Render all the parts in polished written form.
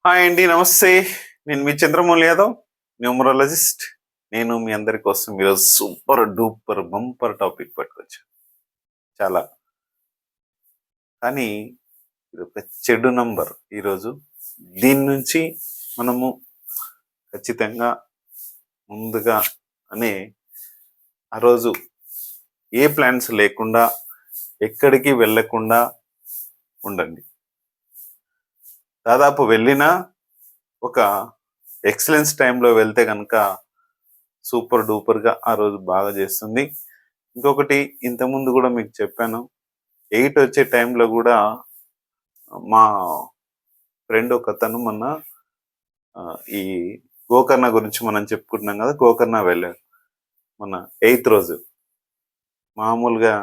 Hi అండి, నమస్తే. నేను మీ చంద్రమౌళి యాదవ్, న్యూమరాలజిస్ట్. నేను మీ అందరి కోసం ఈరోజు సూపర్ డూపర్ బంపర్ టాపిక్ పట్టుకొచ్చాను. చాలా కానీ ఇది ఒక చెడు నంబర్. ఈరోజు దీని నుంచి మనము ఖచ్చితంగా ముందుగా అనే ఆ రోజు ఏ ప్లాన్స్ లేకుండా ఎక్కడికి వెళ్ళకుండా ఉండండి. దాదాపు వెళ్ళినా ఒక ఎక్సలెన్స్ టైంలో వెళ్తే కనుక సూపర్ డూపర్గా ఆ రోజు బాగా చేస్తుంది. ఇంకొకటి, ఇంతకుముందు కూడా మీకు చెప్పాను, 8 వచ్చే టైంలో కూడా మా ఫ్రెండ్ ఒక అతను మొన్న ఈ గోకర్ణ గురించి మనం చెప్పుకుంటున్నాం కదా, గోకర్ణ వెళ్ళారు మన 8th రోజు. మామూలుగా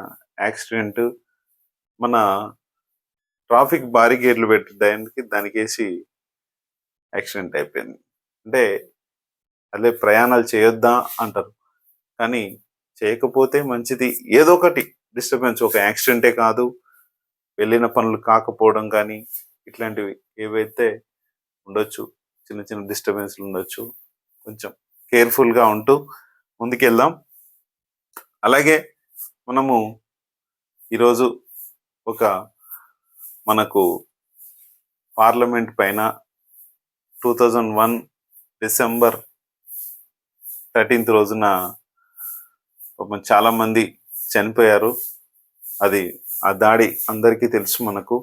యాక్సిడెంట్, మన ట్రాఫిక్ బారికేడ్లు పెట్టడానికి దానికేసి యాక్సిడెంట్ అయిపోయింది. అంటే అదే ప్రయాణాలు చేయొద్దా అంటారు, కానీ చేయకపోతే మంచిది. ఏదో ఒకటి డిస్టర్బెన్స్, ఒక యాక్సిడెంటే కాదు, వెళ్ళిన పనులు కాకపోవడం కానీ ఇట్లాంటివి ఏవైతే ఉండొచ్చు, చిన్న చిన్న డిస్టర్బెన్స్లు ఉండొచ్చు. కొంచెం కేర్ఫుల్గా ఉంటూ ముందుకెళ్దాం. అలాగే మనము ఈరోజు ఒక మనకు పార్లమెంట్ పైన 2001 డిసెంబర్ 13th రోజున చాలా మంది చనిపోయారు. అది ఆ దాడి అందరికీ తెలుసు మనకు.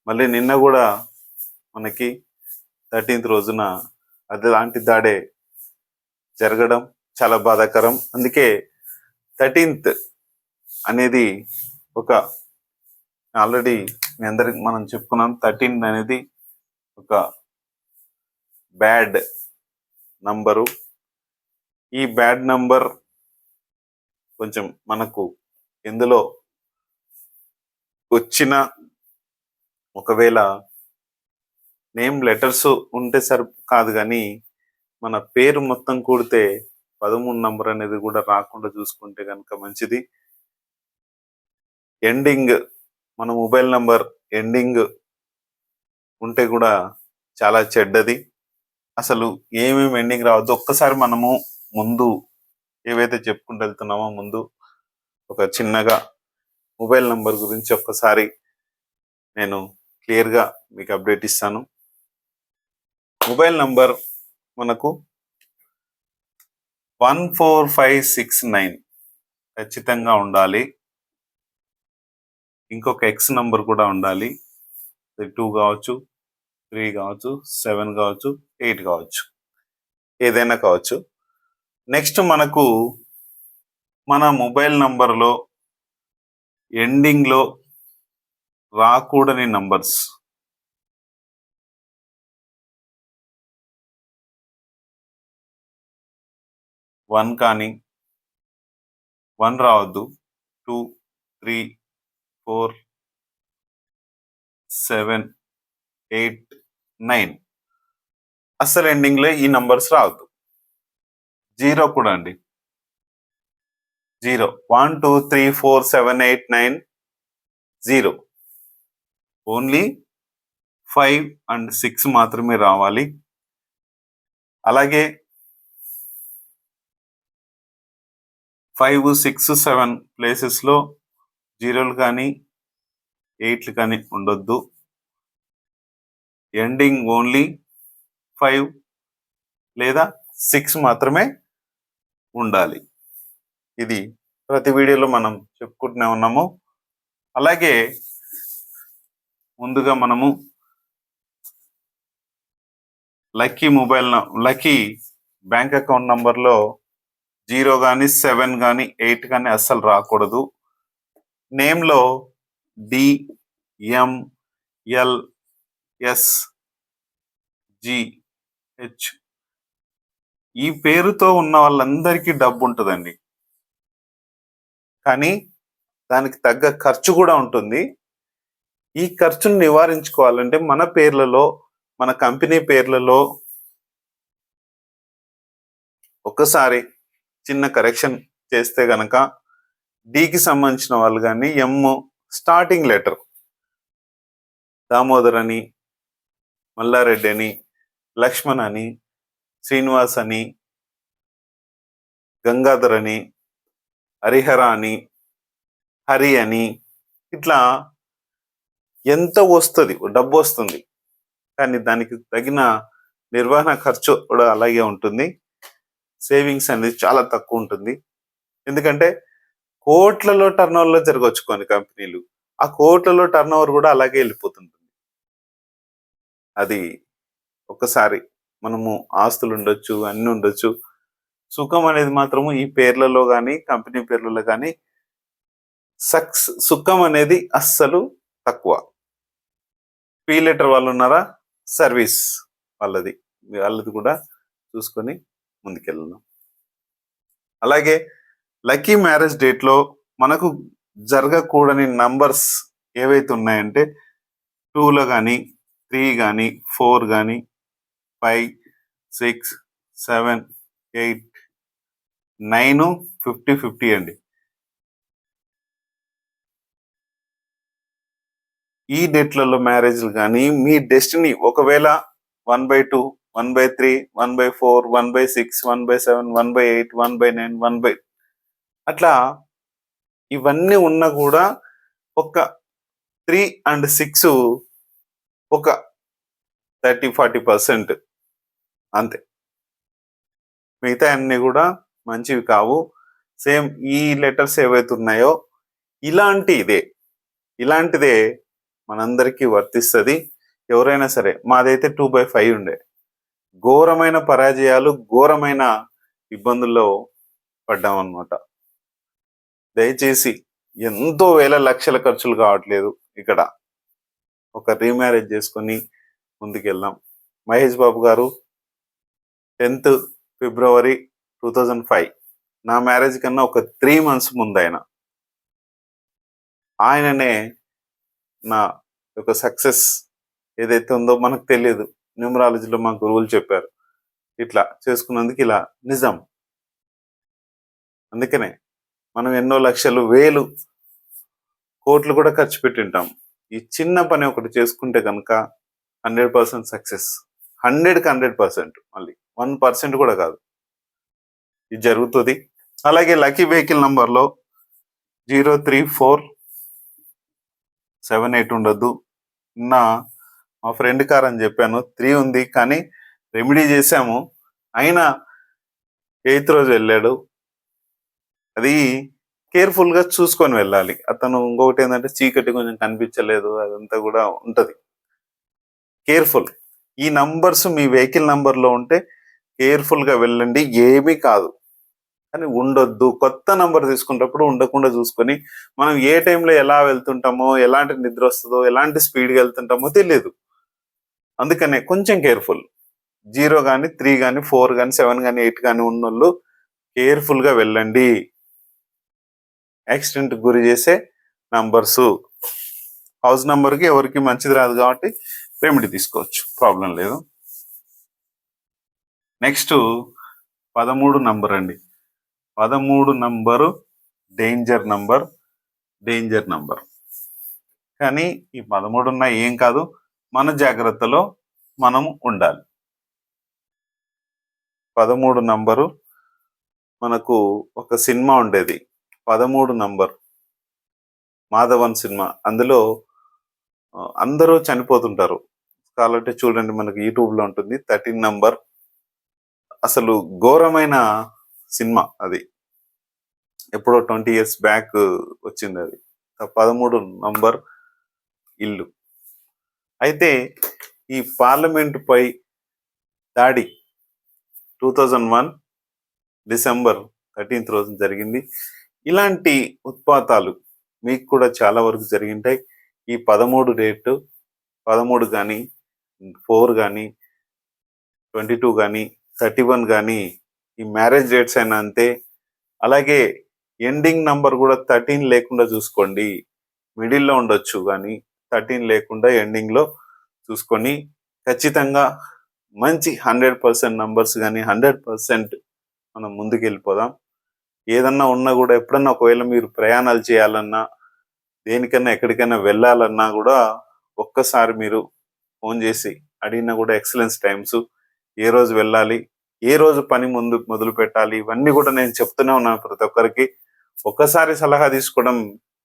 మళ్ళీ నిన్న కూడా మనకి 13th రోజున అలాంటి దాడే జరగడం చాలా బాధాకరం. అందుకే 13th అనేది ఒక ఆల్రెడీ మీ అందరికి మనం చెప్పుకున్నాం, 13 అనేది ఒక బ్యాడ్ నంబరు. ఈ బ్యాడ్ నంబర్ కొంచెం మనకు ఎందులో వచ్చిన ఒకవేళ నేమ్ లెటర్స్ ఉంటే కాదు, కానీ మన పేరు మొత్తం కూడితే 13 నంబర్ అనేది కూడా రాకుండా చూసుకుంటే కనుక మంచిది. ఎండింగ్, మన మొబైల్ నంబర్ ఎండింగ్ ఉంటే కూడా చాలా చెడ్డది. అసలు ఏమేమి ఎండింగ్ రావద్దు. ఒక్కసారి మనము ముందు ఏవైతే చెప్పుకుంటూ వెళ్తున్నామో, ముందు ఒక చిన్నగా మొబైల్ నంబర్ గురించి ఒక్కసారి నేను క్లియర్గా మీకు అప్డేట్ ఇస్తాను. మొబైల్ నంబర్ మనకు 14569 ఖచ్చితంగా ఉండాలి. ఇంకొక ఎక్స్ నంబర్ కూడా ఉండాలి. 2 కావచ్చు, 3 కావచ్చు, 7 కావచ్చు, 8 కావచ్చు, ఏదైనా కావచ్చు. నెక్స్ట్ మనకు మన మొబైల్ నంబర్లో ఎండింగ్లో రాకూడని నంబర్స్ 1 కానీ 1 రావద్దు, 2, 3, 4, 7, 8, 9 అస్సలు ఎండింగ్లో ఈ నంబర్స్ రావద్దు. 0 కూడా అండి, 0, 1, 2, 3, 4, 7, 8, 9, 0. ఓన్లీ 5 and 6 మాత్రమే రావాలి. అలాగే 5, 6, 7 ప్లేసెస్లో 0లు కానీ 8లు కానీ ఉండొద్దు. ఎండింగ్ ఓన్లీ 5 లేదా 6 మాత్రమే ఉండాలి. ఇది ప్రతి వీడియోలో మనం చెప్పుకుంటూనే ఉన్నాము. అలాగే ముందుగా మనము లక్కీ బ్యాంక్ అకౌంట్ నంబర్లో 0 కానీ 7 కానీ 8 కానీ అస్సలు రాకూడదు. నేమ్లో DMLSGH ఈ పేరుతో ఉన్న వాళ్ళందరికీ డబ్బు ఉంటుందండి, కానీ దానికి తగ్గ ఖర్చు కూడా ఉంటుంది. ఈ ఖర్చును నివారించుకోవాలంటే మన పేర్లలో, మన కంపెనీ పేర్లలో ఒక్కసారి చిన్న కరెక్షన్ చేస్తే గనక డికి సంబంధించిన వాళ్ళు కానీ, స్టార్టింగ్ లెటర్ దామోదర్ అని, మల్లారెడ్డి అని, లక్ష్మణ్ అని, శ్రీనివాస్ అని, గంగాధర్ అని, హరిహర అని, హరి అని, ఇట్లా ఎంత వస్తుంది, డబ్బు వస్తుంది. కానీ దానికి తగిన నిర్వహణ ఖర్చు కూడా అలాగే ఉంటుంది. సేవింగ్స్ అనేది చాలా తక్కువ ఉంటుంది. ఎందుకంటే కోట్లలో టర్న్ ఓవర్లో జరగవచ్చు కొన్ని కంపెనీలు. ఆ కోట్లలో టర్న్ ఓవర్ కూడా అలాగే వెళ్ళిపోతుంటుంది. అది ఒక్కసారి మనము ఆస్తులు ఉండొచ్చు, అన్ని ఉండొచ్చు. సుఖం అనేది మాత్రము ఈ పేర్లలో కానీ, కంపెనీ పేర్లలో కానీ సుఖం అనేది అస్సలు తక్కువ. పీ లెటర్ వాళ్ళు ఉన్నారా, సర్వీస్ వాళ్ళది కూడా చూసుకొని ముందుకెళ్ళను. అలాగే లక్కీ మ్యారేజ్ డేట్లో మనకు జరగకూడని నంబర్స్ ఏవైతే ఉన్నాయంటే 2లో కానీ, 3 కానీ, 4 కానీ, 5, 6, 7, 8, 9, 50, 50 అండి. ఈ డేట్లలో మ్యారేజ్లు కానీ మీ డెస్టినీ ఒకవేళ 1/2, 1/3, 1/4, 1/6, 1/7, 1/8, 1/9, 1/, అట్లా ఇవన్నీ ఉన్నా కూడా ఒక 3 and 6 ఒక 30-40% అంతే. మిగతా అన్ని కూడా మంచివి కావు. సేమ్ ఈ లెటర్స్ ఏవైతే ఉన్నాయో ఇలాంటిదే మనందరికీ వర్తిస్తుంది. ఎవరైనా సరే, మాదైతే 2/5 ఉండే. ఘోరమైన పరాజయాలు, ఘోరమైన ఇబ్బందుల్లో పడ్డామన్నమాట. దయచేసి ఎంతో వేల లక్షల ఖర్చులు కావట్లేదు ఇక్కడ. ఒక రీమ్యారేజ్ చేసుకొని ముందుకెళ్దాం. మహేష్ బాబు గారు 10th February 2005 నా మ్యారేజ్ కన్నా ఒక 3 months ముందు ఆయననే నా యొక్క సక్సెస్ ఏదైతే ఉందో మనకు తెలియదు, న్యూమరాలజీలో మా గురువులు చెప్పారు, ఇట్లా చేసుకున్నందుకు ఇలా నిజం. అందుకనే మనం ఎన్నో లక్షలు, వేలు, కోట్లు కూడా ఖర్చు పెట్టింటాం. ఈ చిన్న పని ఒకటి చేసుకుంటే కనుక 100% సక్సెస్. 100కి 100%, మళ్ళీ 1% కూడా కాదు, ఇది జరుగుతుంది. అలాగే లక్కీ వెహికల్ నంబర్లో 03478 ఉండొద్దు. మా ఫ్రెండ్ కార్ అని చెప్పాను, 3 ఉంది, కానీ రెమెడీ చేశాము, అయినా 8th రోజు వెళ్ళాడు. అది కేర్ఫుల్గా చూసుకొని వెళ్ళాలి. అతను ఇంకొకటి ఏంటంటే చీకటి కొంచెం కనిపించలేదు, అదంతా కూడా ఉంటుంది. కేర్ఫుల్. ఈ నంబర్స్ మీ వెహికల్ నంబర్లో ఉంటే కేర్ఫుల్గా వెళ్ళండి, ఏమీ కాదు. కానీ ఉండొద్దు. కొత్త నంబర్ తీసుకున్నప్పుడు ఉండకుండా చూసుకొని, మనం ఏ టైంలో ఎలా వెళ్తుంటామో, ఎలాంటి నిద్ర వస్తుందో, ఎలాంటి స్పీడ్గా వెళ్తుంటామో తెలియదు. అందుకనే కొంచెం కేర్ఫుల్. 0 కానీ, 3 కానీ, 4 కానీ, 7 కానీ, 8 కానీ ఉన్నోళ్ళు కేర్ఫుల్గా వెళ్ళండి. యాక్సిడెంట్ గురి చేసే నంబర్సు. హౌస్ నంబర్కి ఎవరికి మంచిది రాదు కాబట్టి రెమెడీ తీసుకోవచ్చు, ప్రాబ్లం లేదు. నెక్స్ట్ 13 నంబర్ అండి. 13 నంబరు డేంజర్ నంబర్. కానీ ఈ 13 ఉన్నా ఏం కాదు, మన జాగ్రత్తలో మనం ఉండాలి. 13 నంబరు మనకు ఒక సినిమా ఉండేది, 13 నంబర్, మాధవన్ సినిమా. అందులో అందరూ చనిపోతుంటారు. కాబట్టి చూడండి, మనకు యూట్యూబ్లో ఉంటుంది 13 నంబర్. అసలు ఘోరమైన సినిమా అది, ఎప్పుడో 20 years బ్యాక్ వచ్చింది అది. 13 నంబర్ ఇల్లు. అయితే ఈ పార్లమెంటు పై దాడి 2001 December 13th రోజు జరిగింది. ఇలాంటి ఉత్పాతాలు మీకు కూడా చాలా వరకు జరిగింటాయి. ఈ 13 డేట్, 13 కానీ, 4 కానీ, 22 కానీ, 31 కానీ, ఈ మ్యారేజ్ డేట్స్ అయినా అంతే. అలాగే ఎండింగ్ నంబర్ కూడా 13 లేకుండా చూసుకోండి. మిడిల్లో ఉండొచ్చు, కానీ 13 లేకుండా ఎండింగ్లో చూసుకొని ఖచ్చితంగా మంచి 100% నంబర్స్ కానీ 100% మనం ముందుకు వెళ్ళిపోదాం. ఏదన్నా ఉన్నా కూడా, ఎప్పుడన్నా ఒకవేళ మీరు ప్రయాణాలు చేయాలన్నా, దేనికన్నా ఎక్కడికైనా వెళ్ళాలన్నా కూడా ఒక్కసారి మీరు ఫోన్ చేసి అడిగినా కూడా ఎక్సలెన్స్ టైమ్స్ ఏ రోజు వెళ్ళాలి, ఏ రోజు పని మొదలు పెట్టాలి, ఇవన్నీ కూడా నేను చెప్తూనే ఉన్నాను ప్రతి ఒక్కరికి. ఒక్కసారి సలహా తీసుకోవడం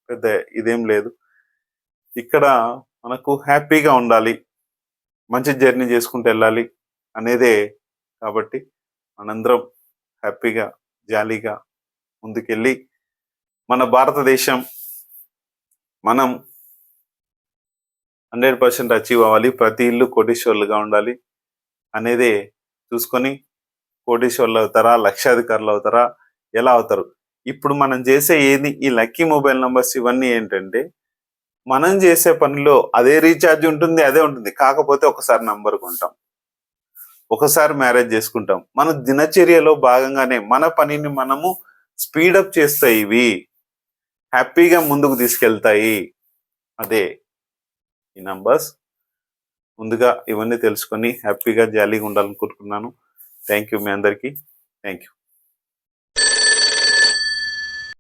పెద్ద ఇదేం లేదు. ఇక్కడ మనకు హ్యాపీగా ఉండాలి, మంచి జర్నీ చేసుకుంటూ వెళ్ళాలి అనేదే. కాబట్టి మనందరం హ్యాపీగా జాలీగా ముందుకెళ్ళి మన భారతదేశం మనం 100% అచీవ్ అవ్వాలి. ప్రతి ఇల్లు కోటీశ్వర్లుగా ఉండాలి అనేదే చూసుకొని కోటీశ్వర్లు అవుతారా, లక్షాధికారులు అవుతారా, ఎలా అవుతారు? ఇప్పుడు మనం చేసే ఏది ఈ లక్కీ మొబైల్ నంబర్స్ ఇవన్నీ ఏంటంటే, మనం చేసే పనిలో అదే రీఛార్జ్ ఉంటుంది, అదే ఉంటుంది. కాకపోతే ఒకసారి నంబర్ కొంటాం, ఒకసారి మ్యారేజ్ చేసుకుంటాం. మన దినచర్యలో భాగంగానే మన పనిని మనము స్పీడప్ చేస్తాయి. ఇవి హ్యాపీగా ముందుకు తీసుకెళ్తాయి. అదే ఈ నంబర్స్. ముందుగా ఇవన్నీ తెలుసుకొని హ్యాపీగా జాలీగా ఉండాలనుకుంటున్నాను. థ్యాంక్ యూ మీ అందరికీ. Thank you.